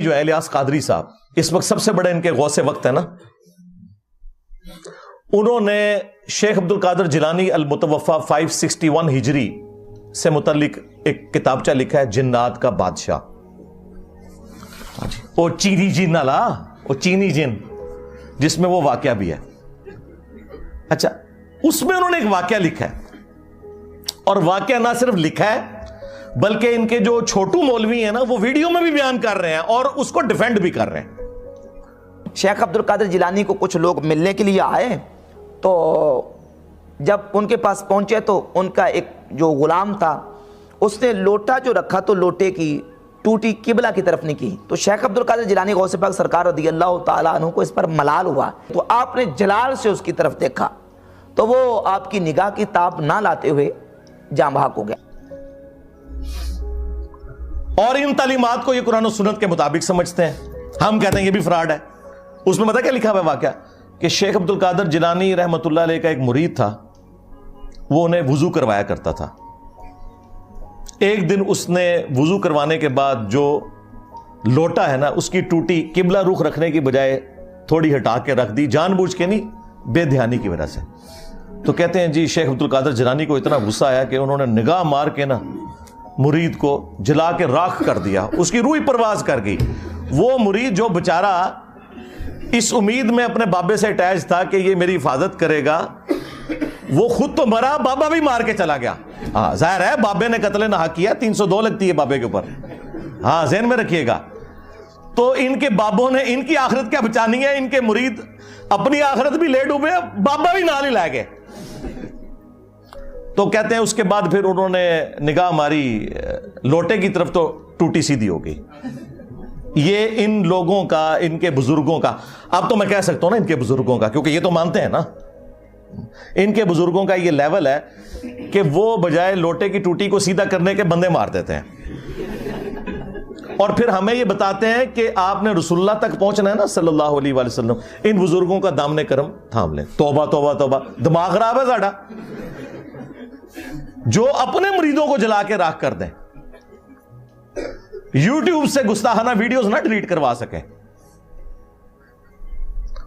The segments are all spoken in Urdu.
جو ہے الیاس قادری صاحب, اس وقت سب سے بڑے ان کے غوث وقت ہے نا, انہوں نے شیخ عبد القادر جیلانی المتوفا 561 ہجری سے متعلق ایک کتابچہ لکھا ہے, جنات کا بادشاہ. وہ چینی جن والا, وہ چینی جن جس میں وہ واقعہ بھی ہے. اچھا, اس میں انہوں نے ایک واقعہ لکھا ہے, اور واقعہ نہ صرف لکھا ہے بلکہ ان کے جو چھوٹو مولوی ہیں نا وہ ویڈیو میں بھی بیان کر رہے ہیں اور اس کو ڈیفینڈ بھی کر رہے ہیں. شیخ عبد القادر جیلانی کو کچھ لوگ ملنے کے لیے آئے, تو جب ان کے پاس پہنچے تو ان کا ایک جو غلام تھا اس نے لوٹا جو رکھا تو لوٹے کی ٹوٹی قبلہ کی طرف نہیں کی. تو شیخ عبد القادر جیلانی غوث پاک سرکار رضی اللہ تعالیٰ عنہ کو اس پر ملال ہوا, تو آپ نے جلال سے اس کی طرف دیکھا تو وہ آپ کی نگاہ کی تاب نہ لاتے ہوئے جاں بحق ہو گیا. اور ان تعلیمات کو یہ قرآن و سنت کے مطابق سمجھتے ہیں. ہم کہتے ہیں یہ بھی فراڈ ہے. اس میں پتہ کیا لکھا ہوا ہے واقعہ, کہ شیخ عبد القادر جیلانی رحمۃ اللہ علیہ کا ایک مرید تھا, وہ انہیں وضو کروایا کرتا تھا. ایک دن اس نے وضو کروانے کے بعد جو لوٹا ہے نا اس کی ٹوٹی قبلہ رخ رکھنے کی بجائے تھوڑی ہٹا کے رکھ دی, جان بوجھ کے نہیں, بے دھیانی کی وجہ سے. تو کہتے ہیں جی شیخ عبد القادر جیلانی کو اتنا غصہ آیا کہ انہوں نے نگاہ مار کے نا مرید کو جلا کے راکھ کر دیا, اس کی روح پرواز کر گئی. وہ مرید جو بیچارہ اس امید میں اپنے بابے سے اٹیچ تھا کہ یہ میری حفاظت کرے گا, وہ خود تو مرا, بابا بھی مار کے چلا گیا. ہاں ظاہر ہے بابے نے قتل نہ کیا, 302 لگتی ہے بابے کے اوپر, ہاں ذہن میں رکھیے گا. تو ان کے بابوں نے ان کی آخرت کیا بچانی ہے, ان کے مرید اپنی آخرت بھی لے ڈوبے, بابا بھی نال ہی لائے گئے. تو کہتے ہیں اس کے بعد پھر انہوں نے نگاہ ماری لوٹے کی طرف تو ٹوٹی سیدھی ہو گئی. یہ ان لوگوں کا, ان کے بزرگوں کا, اب تو میں کہہ سکتا ہوں نا ان کے بزرگوں کا, کیونکہ یہ تو مانتے ہیں نا, ان کے بزرگوں کا یہ لیول ہے کہ وہ بجائے لوٹے کی ٹوٹی کو سیدھا کرنے کے بندے مار دیتے ہیں, اور پھر ہمیں یہ بتاتے ہیں کہ آپ نے رسول اللہ تک پہنچنا ہے نا صلی اللہ علیہ وآلہ وسلم, ان بزرگوں کا دامن کرم تھام لیں. توبہ توبہ توبہ, دماغ خراب ہے ساڈا جو اپنے مریدوں کو جلا کے راکھ کر دیں, یوٹیوب سے گستاخانہ ویڈیوز نہ ڈیلیٹ کروا سکیں.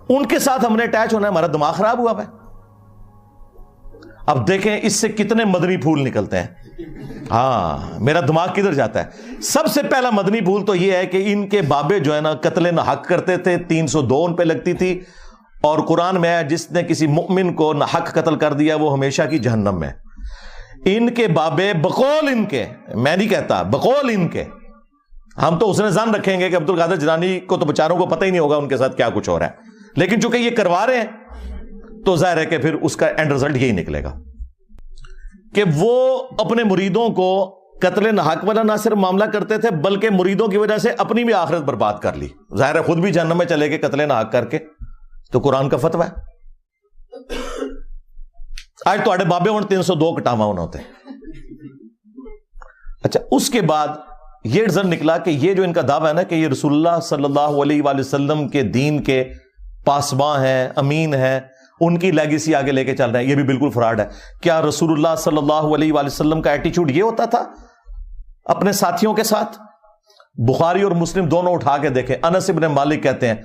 ان کے ساتھ ہم نے اٹیچ ہونا ہے, ہمارا دماغ خراب ہوا ہے. اب دیکھیں اس سے کتنے مدنی پھول نکلتے ہیں. ہاں میرا دماغ کدھر جاتا ہے. سب سے پہلا مدنی پھول تو یہ ہے کہ ان کے بابے جو ہے نا قتل نہ حق کرتے تھے, 302 ان پہ لگتی تھی, اور قرآن میں ہے جس نے کسی مؤمن کو نہ حق قتل کر دیا وہ ہمیشہ کی جہنم میں. ان کے بابے بقول ان کے, میں نہیں کہتا, بقول ان کے, ہم تو اس نے ظن رکھیں گے کہ عبد القادر جیلانی کو تو بیچاروں کو پتہ ہی نہیں ہوگا ان کے ساتھ کیا کچھ ہو رہا ہے, لیکن چونکہ یہ کروا رہے ہیں تو ظاہر ہے کہ پھر اس کا اینڈ رزلٹ یہی نکلے گا کہ وہ اپنے مریدوں کو قتل نہ حق والا نہ صرف معاملہ کرتے تھے بلکہ مریدوں کی وجہ سے اپنی بھی آخرت برباد کر لی. ظاہر ہے خود بھی جہنم میں چلے گئے قتل نہ حق کر کے. تو قرآن کا فتویٰ ہے. آج تو بابے ہوں 302 کٹاوا ہونا ہوتے ہیں. اچھا, اس کے بعد یہ رزلٹ نکلا کہ یہ جو ان کا دعویٰ ہے نا کہ یہ رسول اللہ صلی اللہ علیہ وآلہ وسلم کے دین کے پاسباں ہیں, امین ہیں, ان کی لیگیسی آگے لے کے چل رہے ہیں, یہ بھی بالکل فراڈ ہے. کیا رسول اللہ صلی اللہ علیہ وآلہ وسلم کا ایٹیچیوڈ یہ ہوتا تھا اپنے ساتھیوں کے ساتھ؟ بخاری اور مسلم دونوں اٹھا کے دیکھیں. انس ابن مالک کہتے ہیں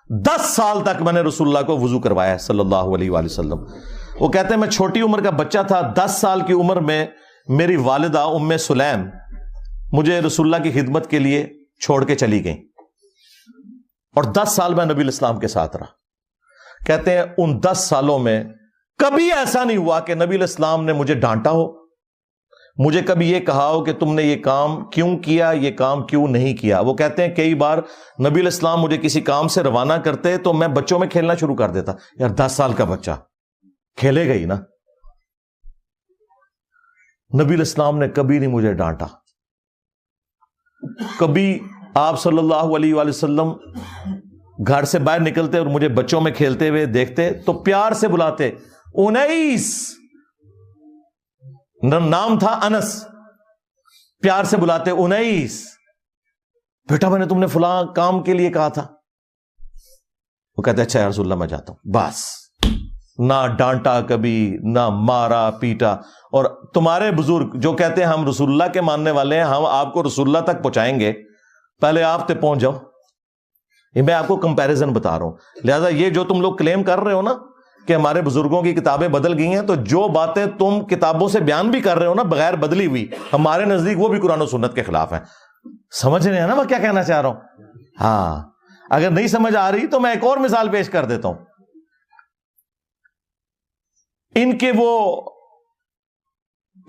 10 سال تک میں نے رسول اللہ کو وضو کروایا صلی اللہ علیہ وآلہ وسلم. وہ کہتے ہیں میں چھوٹی عمر کا بچہ تھا, 10 سال کی عمر میں میری والدہ ام سلیم مجھے رسول اللہ کی خدمت کے لیے چھوڑ کے چلی گئیں, اور 10 سال میں نبی الاسلام کے ساتھ رہا. کہتے ہیں ان 10 سالوں میں کبھی ایسا نہیں ہوا کہ نبی الاسلام نے مجھے ڈانٹا ہو, مجھے کبھی یہ کہا ہو کہ تم نے یہ کام کیوں کیا, یہ کام کیوں نہیں کیا. وہ کہتے ہیں کئی بار نبی الاسلام مجھے کسی کام سے روانہ کرتے تو میں بچوں میں کھیلنا شروع کر دیتا. یار 10 سال کا بچہ کھیلے گا ہی نا. نبی الاسلام نے کبھی نہیں مجھے ڈانٹا. کبھی آپ صلی اللہ علیہ وآلہ وسلم گھر سے باہر نکلتے اور مجھے بچوں میں کھیلتے ہوئے دیکھتے تو پیار سے بلاتے, انیس, نام تھا انس, پیار سے بلاتے انیس, بیٹا میں نے تم نے فلاں کام کے لیے کہا تھا. وہ کہتے اچھا یا رسول اللہ میں جاتا ہوں. بس نہ ڈانٹا کبھی, نہ مارا پیٹا. اور تمہارے بزرگ جو کہتے ہیں ہم رسول اللہ کے ماننے والے ہیں, ہم آپ کو رسول اللہ تک پہنچائیں گے, پہلے آپ تے پہنچ جاؤ. یہ میں آپ کو کمپیریزن بتا رہا ہوں. لہذا یہ جو تم لوگ کلیم کر رہے ہو نا کہ ہمارے بزرگوں کی کتابیں بدل گئی ہیں، تو جو باتیں تم کتابوں سے بیان بھی کر رہے ہو نا بغیر بدلی ہوئی، ہمارے نزدیک وہ بھی قرآن و سنت کے خلاف ہیں. سمجھ رہے ہیں نا میں کیا کہنا چاہ رہا ہوں؟ ہاں، اگر نہیں سمجھ آ رہی تو میں ایک اور مثال پیش کر دیتا ہوں. ان کے وہ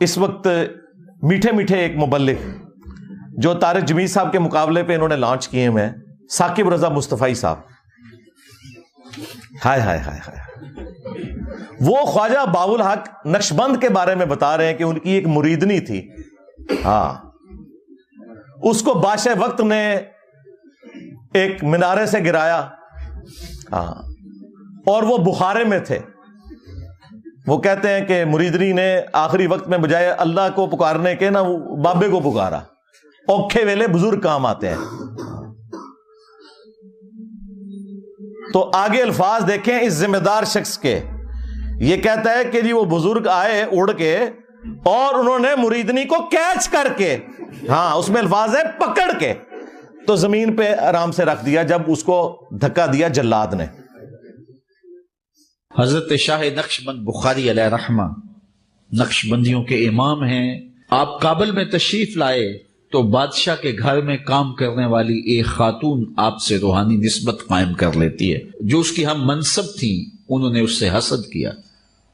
اس وقت میٹھے میٹھے ایک مبلغ جو طارق جمیل صاحب کے مقابلے پہ انہوں نے لانچ کیے ہوئے ہیں، ثاقب رضا مصطفی صاحب. ہائے ہائے ہائے ہائے، وہ خواجہ باب الحق نقشبند کے بارے میں بتا رہے ہیں کہ ان کی ایک مریدنی تھی. ہاں، اس کو بادشاہ وقت نے ایک مینارے سے گرایا. ہاں، اور وہ بخارے میں تھے. وہ کہتے ہیں کہ مریدنی نے آخری وقت میں بجائے اللہ کو پکارنے کے نا وہ بابے کو پکارا. اوکھے ویلے بزرگ کام آتے ہیں. تو آگے الفاظ دیکھیں اس ذمہ دار شخص کے. یہ کہتا ہے کہ جی وہ بزرگ آئے اڑ کے اور انہوں نے مریدنی کو کیچ کر کے، ہاں اس میں الفاظ ہے پکڑ کے، تو زمین پہ آرام سے رکھ دیا جب اس کو دھکا دیا جلاد نے. حضرت شاہ نقشبند بخاری علیہ رحمہ نقشبندیوں کے امام ہیں. آپ کابل میں تشریف لائے تو بادشاہ کے گھر میں کام کرنے والی ایک خاتون آپ سے روحانی نسبت قائم کر لیتی ہے. جو اس کی ہم منصب تھیں انہوں نے اس سے حسد کیا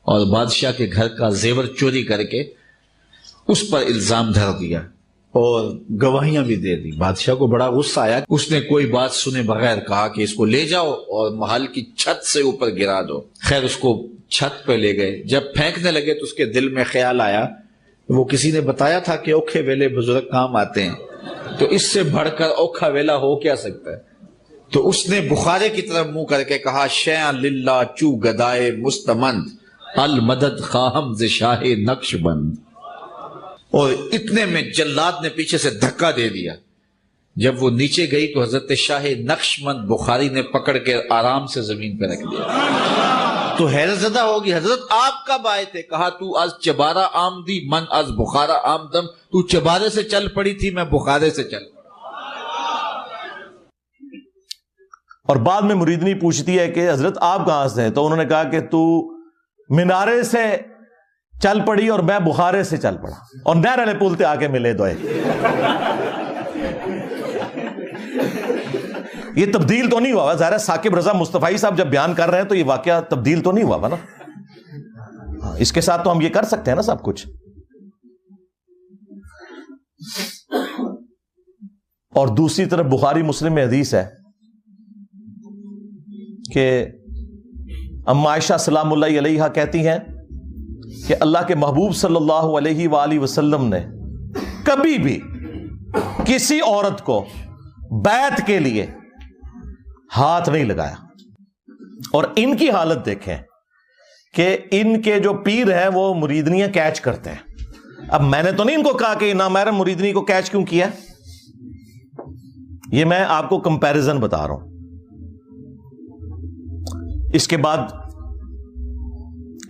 اور بادشاہ کے گھر کا زیور چوری کر کے اس پر الزام دھر دیا اور گواہیاں بھی دے دی. بادشاہ کو بڑا غصہ آیا. اس نے کوئی بات سنے بغیر کہا کہ اس کو لے جاؤ اور محل کی چھت سے اوپر گرا دو. خیر اس کو چھت پہ لے گئے. جب پھینکنے لگے تو اس کے دل میں خیال آیا، وہ کسی نے بتایا تھا کہ اوکھے ویلے بزرگ کام آتے ہیں، تو اس سے بڑھ کر اوکھا ویلا ہو کیا سکتا ہے. تو اس نے بخارے کی طرف منہ کر کے کہا، شیئا للہ چو گدائے مستمند المدد خواہم ز شاہ نقش بند. اور اتنے میں جلاد نے پیچھے سے دھکا دے دیا. جب وہ نیچے گئی تو حضرت شاہ نقشبند بخاری نے پکڑ کے آرام سے زمین پہ رکھ دیا. تو حیرت زدہ ہوگی، حضرت آپ کب آئے تھے؟ کہا تو از چبارہ آمدی من از بخارا آمدم. تو چبارے سے چل پڑی تھی، میں بخارے سے چل پڑا. اور بعد میں مریدنی پوچھتی ہے کہ حضرت آپ کہاں سے ہیں؟ تو انہوں نے کہا کہ تو مینارے سے چل پڑی اور میں بخارے سے چل پڑا اور نہر والے پل تے آ کے ملے دوئے. یہ تبدیل تو نہیں ہوا ظاہر ہے. ثاقب رضا مصطفی صاحب جب بیان کر رہے ہیں تو یہ واقعہ تبدیل تو نہیں ہوا نا. اس کے ساتھ تو ہم یہ کر سکتے ہیں نا سب کچھ. اور دوسری طرف بخاری مسلم میں حدیث ہے کہ اما عائشہ سلام اللہ علیہا کہتی ہیں کہ اللہ کے محبوب صلی اللہ علیہ وآلہ وسلم نے کبھی بھی کسی عورت کو بیعت کے لیے ہاتھ نہیں لگایا. اور ان کی حالت دیکھیں کہ ان کے جو پیر ہیں وہ مریدنیاں کیچ کرتے ہیں. اب میں نے تو نہیں ان کو کہا کہ نامحرم مریدنی کو کیچ کیوں کیا، یہ میں آپ کو کمپیریزن بتا رہا ہوں. اس کے بعد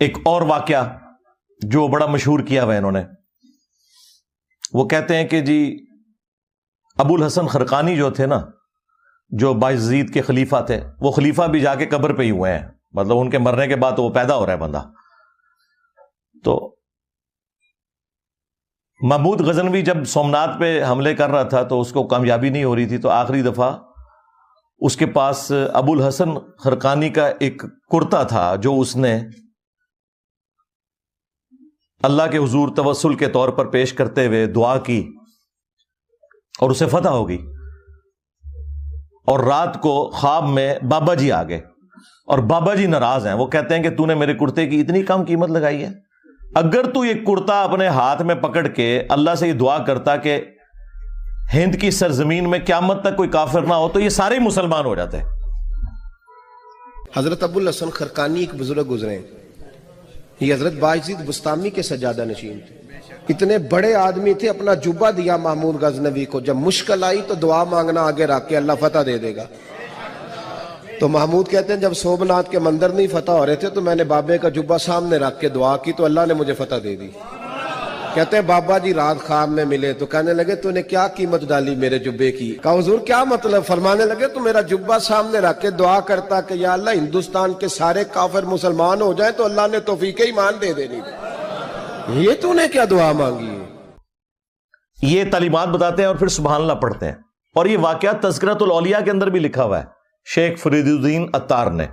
ایک اور واقعہ جو بڑا مشہور کیا ہوا ہے انہوں نے، وہ کہتے ہیں کہ جی ابو الحسن خرقانی جو تھے نا، جو بایزید کے خلیفہ تھے، وہ خلیفہ بھی جا کے قبر پہ ہی ہوئے ہیں. مطلب ان کے مرنے کے بعد تو وہ پیدا ہو رہا ہے بندہ. تو محمود غزنوی جب سومنات پہ حملے کر رہا تھا تو اس کو کامیابی نہیں ہو رہی تھی، تو آخری دفعہ اس کے پاس ابو الحسن خرقانی کا ایک کرتا تھا جو اس نے اللہ کے حضور توسل کے طور پر پیش کرتے ہوئے دعا کی اور اسے فتح ہو گئی. اور رات کو خواب میں بابا جی آ گئے اور بابا جی ناراض ہیں. وہ کہتے ہیں کہ تو نے میرے کرتے کی اتنی کم قیمت لگائی ہے. اگر تو یہ کرتا اپنے ہاتھ میں پکڑ کے اللہ سے یہ دعا کرتا کہ ہند کی سرزمین میں قیامت تک کوئی کافر نہ ہو، تو یہ سارے مسلمان ہو جاتے. حضرت ابو الحسن خرقانی ایک بزرگ گزرے، یہ حضرت بایزید بستامی کے سجادہ نشین تھے. اتنے بڑے آدمی تھے، اپنا جبہ دیا محمود غزنوی کو. جب مشکل آئی تو دعا مانگنا آگے رکھ کے اللہ فتح دے دے گا. تو محمود کہتے ہیں جب سومنات کے مندر نہیں فتح ہو رہے تھے تو میں نے بابے کا جبہ سامنے رکھ کے دعا کی تو اللہ نے مجھے فتح دے دی. کہتے ہیں بابا جی رات خواب میں ملے تو کہنے لگے تو نے کیا قیمت ڈالی میرے جبے کی؟ کہا حضور کیا مطلب؟ فرمانے لگے تو میرا جبہ سامنے رکھ کے دعا کرتا کہ یا اللہ ہندوستان کے سارے کافر مسلمان ہو جائیں تو اللہ نے توفیق ایمان دے دینی تھی، یہ تو نے کیا دعا مانگی ہے؟ یہ تعلیمات بتاتے ہیں اور پھر سبحان اللہ پڑھتے ہیں. اور یہ واقعہ تذکرۃ الاولیاء کے اندر بھی لکھا ہوا ہے شیخ فرید الدین عطار نے.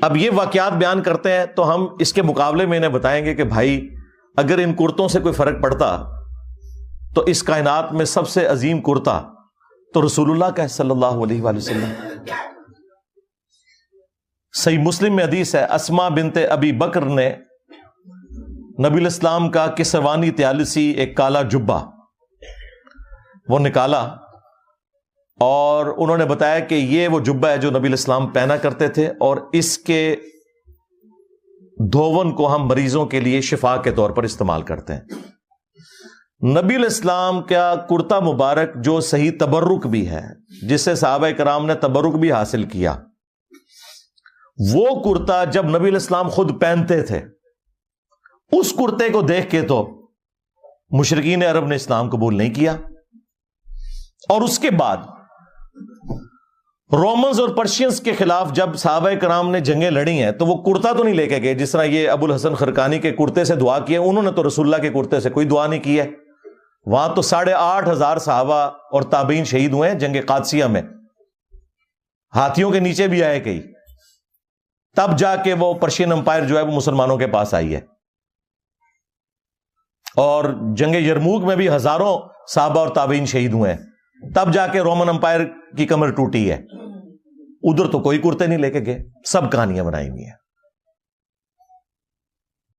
اب یہ واقعات بیان کرتے ہیں تو ہم اس کے مقابلے میں انہیں بتائیں گے کہ بھائی اگر ان کرتوں سے کوئی فرق پڑتا تو اس کائنات میں سب سے عظیم کرتا تو رسول اللہ کا ہے صلی اللہ علیہ وآلہ وسلم. صحیح مسلم میں حدیث ہے اسما بنت ابی بکر نے نبی الاسلام کا کسروانی طیالسی ایک کالا جبہ وہ نکالا اور انہوں نے بتایا کہ یہ وہ جبہ ہے جو نبی الاسلام پہنا کرتے تھے اور اس کے دھون کو ہم مریضوں کے لیے شفا کے طور پر استعمال کرتے ہیں. نبی الاسلام کا کرتا مبارک جو صحیح تبرک بھی ہے جسے صحابہ کرام نے تبرک بھی حاصل کیا، وہ کرتا جب نبی الاسلام خود پہنتے تھے اس کرتے کو دیکھ کے تو مشرکین عرب نے اسلام قبول نہیں کیا. اور اس کے بعد رومنز اور پرشینز کے خلاف جب صحابہ کرام نے جنگیں لڑی ہیں تو وہ کرتا تو نہیں لے کے گئے جس طرح یہ ابو الحسن خرقانی کے کرتے سے دعا کیے، انہوں نے تو رسول اللہ کے کرتے سے کوئی دعا نہیں کی ہے. وہاں تو 8,500 صحابہ اور تابعین شہید ہوئے ہیں جنگ قادسیہ میں، ہاتھیوں کے نیچے بھی آئے کئی، تب جا کے وہ پرشین امپائر جو ہے وہ مسلمانوں کے پاس آئی ہے. اور جنگ یرموک میں بھی ہزاروں صحابہ اور تابعین شہید ہوئے ہیں، تب جا کے رومن امپائر کی کمر ٹوٹی ہے. ادھر تو کوئی کرتے نہیں لے کے گئے، سب کہانیاں بنائی ہوئی ہیں.